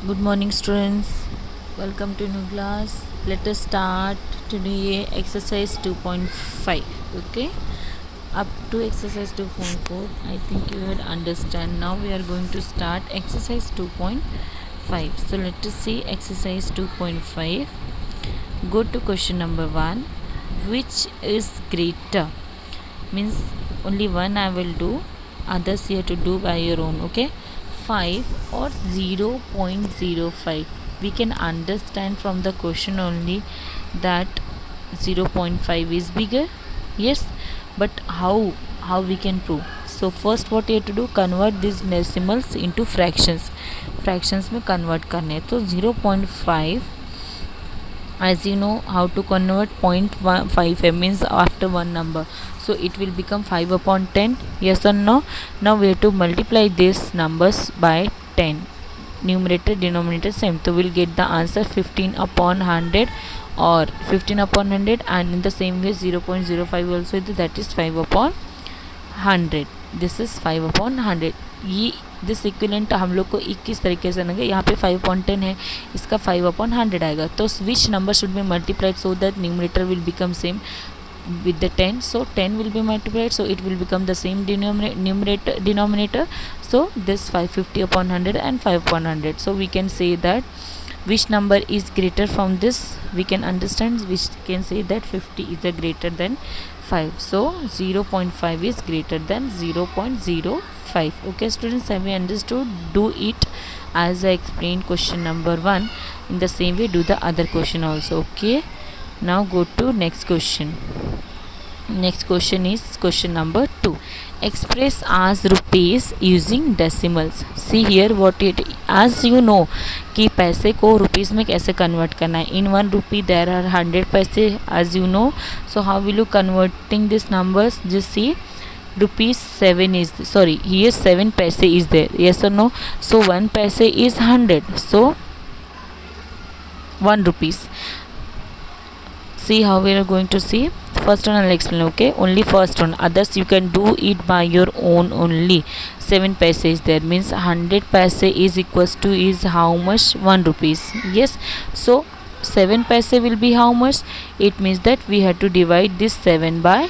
Good morning, students. Welcome to new class. Let us start today exercise 2.5. Okay, up to exercise 2.4. I think you would understand. Now we are going to start exercise 2.5. So let us see exercise 2.5. Go to question number 1. Which is greater? Means only one I will do, others you have to do by your own. Okay, 5 or 0.05. We can understand from the question only that 0.5 is bigger. Yes, but how we can prove? So first what you have to do, convert these decimals into fractions में convert करने. तो 0.5, as you know how to convert 0.5 means after one number, so it will become 5 upon 10. Yes or no? Now we have to multiply these numbers by 10, numerator denominator same, so we'll get the answer 15 upon 100 or 15 upon 100. And in the same way 0.05 also, that is 5 upon 100. This is 5 upon 100. ये this equivalent हम लोग को 21 तरीके से लेंगे. यहाँ पे 5 upon 10 है, इसका 5 अपॉन 100 आएगा. तो which number should be multiplied so that numerator will become same with the 10. So 10 will be multiplied, so it will become the same denominator. So this 550 upon 100 and 5 upon 100. So we can say that which number is greater from this, we can understand, which can say that 50 is a greater than 5. So 0.5 is greater than 0.05. Okay students, have you understood? Do it as I explained question number 1. In the same way do the other question also. Okay, now go to next question. Next question is question number 2. Express as rupees using decimals. See here what it, as you know कि पैसे को rupees में कैसे convert करना है. इन 1 rupee there are 100 पैसे, as you know. So how will you converting these numbers? Just see, rupees 7 is, sorry, here 7 पैसे is there. Yes or no? So 1 पैसे is 100, so 1 rupees. See how we are going to see. First one I'll explain. Okay, only first one, others you can do it by your own only. 7 paise is there, means 100 paise is equals to is how much? 1 rupees. Yes, so 7 paise will be how much? It means that we have to divide this 7 by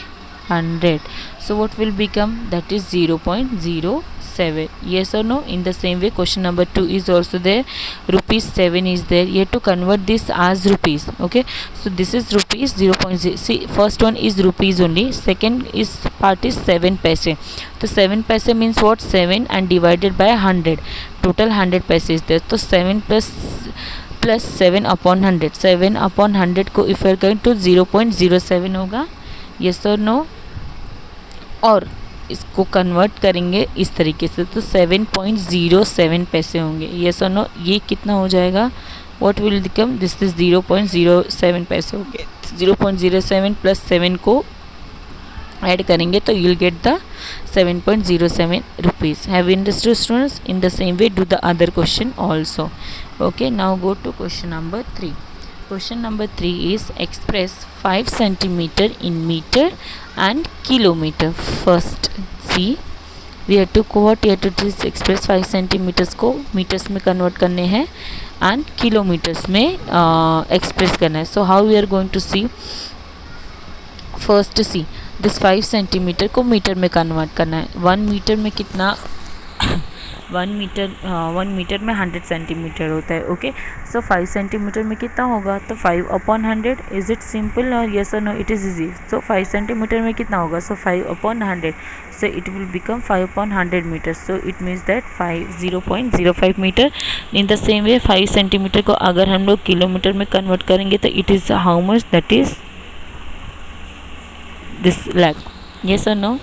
100. So what will become? That is 0.07. Yes or no? In the same way question number 2 is also there. Rupees 7 is there. You have to convert this as rupees. Okay, so this is rupees 0.0. See, first one is rupees only, second is part is 7 paise. So 7 paise means what? 7 and divided by 100, total 100 paise is there. So 7 plus 7 upon 100, 7 upon 100 को if you are going to 0.07 होगा. Yes or no? और इसको convert करेंगे इस तरीके से तो 7.07 पैसे होंगे. येस और नो? ये कितना हो जाएगा? What will become? This is 0.07 पैसे हो गए. 0.07 प्लस 7 को ऐड करेंगे तो you will get the 7.07 rupees. Have you understood students? In the same way do the other question also. Okay, now go to question number 3. Question number 3 is express 5 centimeter in meter and kilometer. First see, we have to what? We have to express 5 centimeters को meters में convert करने हैं and kilometers में express करना है. So how we are going to see? First see, this 5 centimeter को metre में convert करना है. 1 मीटर में कितना? 1 मीटर में 100 सेंटीमीटर होता है. ओके, सो 5 सेंटीमीटर में कितना होगा? तो 5 upon 100. Is it simple or yes or no? It is easy. So 5 centimetre में कितना होगा? So 5 upon 100, so it will become 5 upon 100 meters. So it means that 0.05 metre. In the same way 5 centimetre को अगर हम लोग kilometre में convert करेंगे तो it is how much? That is this lakh. Yes or no?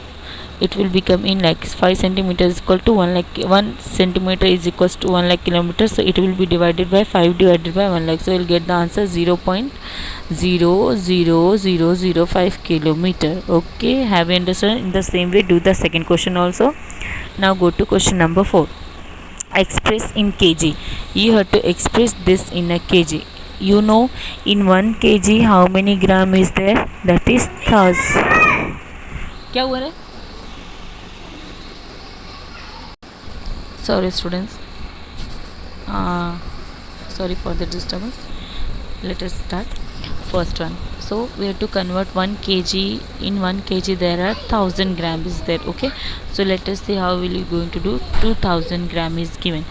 It will become in lakhs. 5 centimeters is equal to 1 lakh. 1 centimeter is equals to 1 lakh kilometers. So it will be divided by 5 divided by 1 lakh. So you'll get the answer 0.00005 kilometer. Okay, have you understood? In the same way do the second question also. Now go to question number 4. Express in kg. You have to express this in a kg. You know, in 1 kg how many gram is there? That is 1000. क्या हुआ रे? Sorry students. sorry for the disturbance. Let us start. First one, so we have to convert 1 kg. In 1 kg there are 1000 gram is there. Okay, so let us see how will you going to do. 2000 gram is given,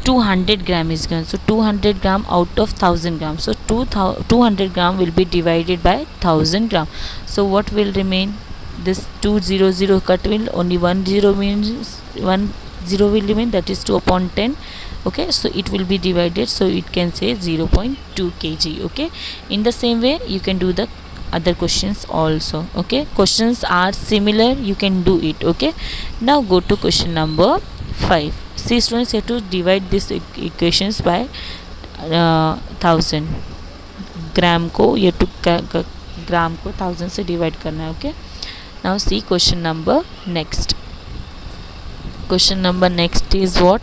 200 gram is given, so 200 gram out of 1000 gram, so 200 gram will be divided by 1000 gram. So what will remain? This 200 cut will only 10 means 10 will remain, that is 2 upon 10. Okay, so it will be divided, so it can say 0.2 kg. Okay, in the same way you can do the other questions also. Okay, questions are similar, you can do it. Okay, now go to question number 5. See students, you have to divide these equations by 1000 ग्राम को, ये to ग्राम को 1000 से divide करना है. Okay, now see question number next. Question number next is what?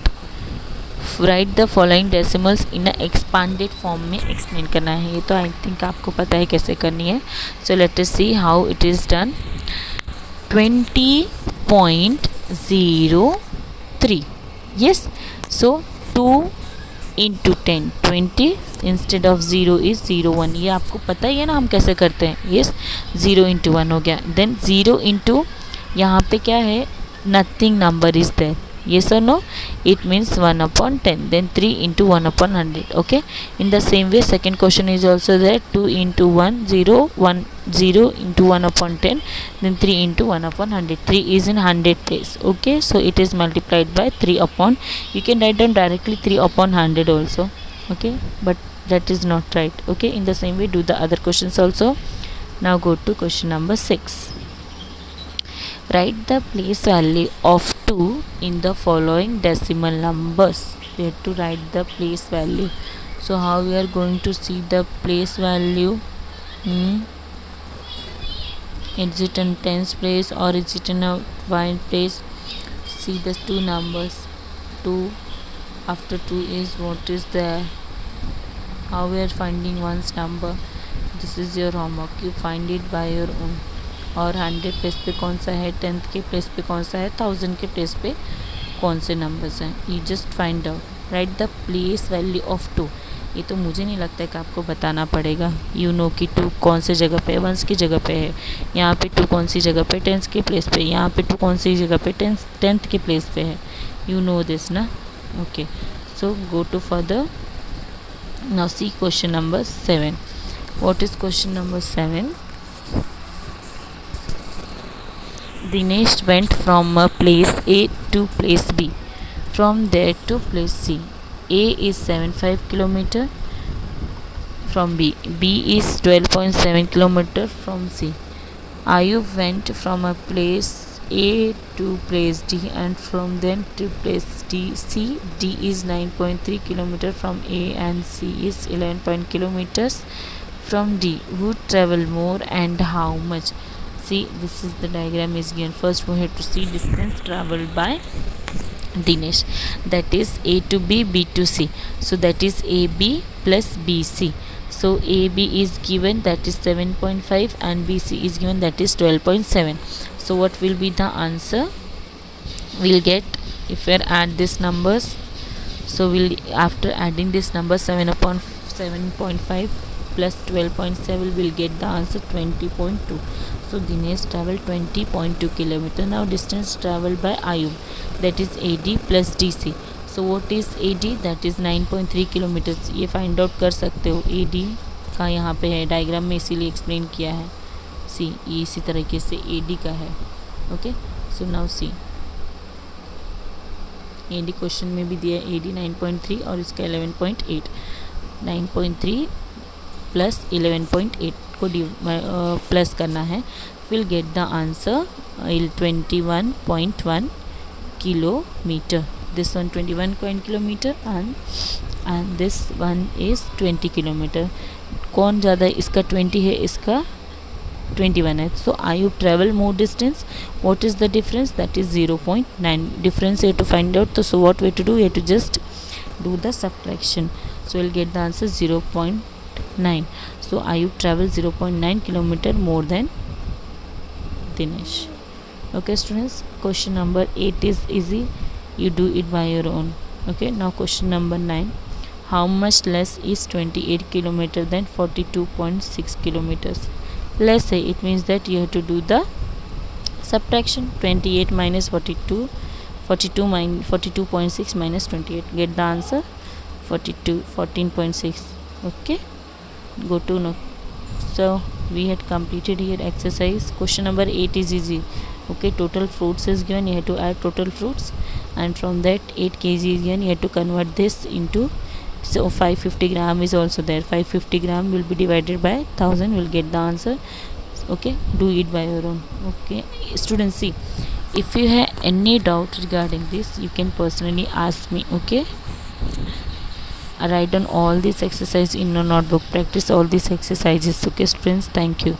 Right the following decimals in expanded form में explain करना है. ये तो आई थिंक आपको पता है कैसे करनी है. So let us see how it is done. 20.03. Yes, so 2 into 10 20 instead of 0 is 01. ये आपको पता ही है ना हम कैसे करते हैं. यस, 0 इंटू 1 हो गया. देन 0 इंटू यहाँ पे क्या है, nothing number is there. Yes or no? It means 1 upon 10. Then 3 into 1 upon 100. Okay, in the same way second question is also there. 2 into 1 0 1 0 into 1 upon 10. Then 3 into 1 upon 100. 3 is in 100 place. Okay, so it is multiplied by 3 upon, you can write down directly 3 upon 100 also. Okay, but that is not right. Okay, in the same way do the other questions also. Now go to question number 6. Write the place value of 2 in the following decimal numbers. We have to write the place value. So how we are going to see the place value? Is it in tens place or is it in a wide place? See the two numbers. 2 after 2 is what is there? How we are finding one's number? This is your homework. You find it by your own. और 100 place पे कौन सा है, 10th के place पे कौन सा है, 1000 के प्लेस पे कौन से नंबर्स हैं. You just find out. Right the place value of 2. ये तो मुझे नहीं लगता है कि आपको बताना पड़ेगा. यू नो कि 2 कौन से जगह पे है, 1 की जगह पे है. यहाँ पे 2 कौन सी जगह पे, 10th के प्लेस पे. यहाँ पे 2 कौन सी जगह पे, 10th के प्लेस पे है. यू नो दिस ना. Okay, so go to further. Now see question number 7. What is question number 7? Dinesh went from place A to place B, from there to place C. A is 75 km from B. B is 12.7 km from C. Ayub went from a place A to place D and from then to place D. C. D is 9.3 km from A and C is 11 km from D. Who travel more and how much? See, this is the diagram is given. First we have to see distance traveled by Dinesh, that is A to B, B to C. So that is AB plus BC. So AB is given, that is 7.5 and BC is given, that is 12.7. So what will be the answer? We'll get, if we add these numbers, so we'll, after adding this number 7 upon 7.5 plus 12.7, we'll get the answer 20.2. So Dinesh traveled 20.2 km. Now distance traveled by Ayub, that is AD plus DC. So what is AD? That is 9.3 km. ये find out कर सकते हो. AD का यहाँ पे है diagram में, इसीलिए एक्सप्लेन किया है. सी, ये इसी तरीके से AD का है. Okay, so now see, AD question में भी दिया है. AD 9.3 और इसका 11.8. 9.3 प्लस 11.8 को प्लस करना है. Will get the answer 21.1 kilometre. This one 21 kilometre and this one is 20 kilometre. कौन ज़्यादा है? इसका 20 है, इसका 21 है. सो Ayub travel more distance. What is the difference? That is 0.9. difference you have to find out. So what we have to do? You have to just do the subtraction. So we'll get the answer 0.9. So Ayub traveled 0.9 kilometer more than Dinesh. Okay students, question number 8 is easy. You do it by your own. Okay, now question number 9. how much less is 28 kilometer than 42.6 kilometers? Let's say it means that you have to do the subtraction. 28 minus 42, 42.6 minus 28, get the answer 14.6. okay, go to no. So we had completed here exercise. Question number 8 is easy. Okay, total fruits is given, you have to add total fruits, and from that 8 kg is given, you have to convert this into, so 550 gram is also there. 550 gram will be divided by 1000, will get the answer. Okay, do it by your own. Okay, students, see, if you have any doubt regarding this, you can personally ask me. Okay, write down all these exercises in your notebook, practice all these exercises. Okay students, thank you.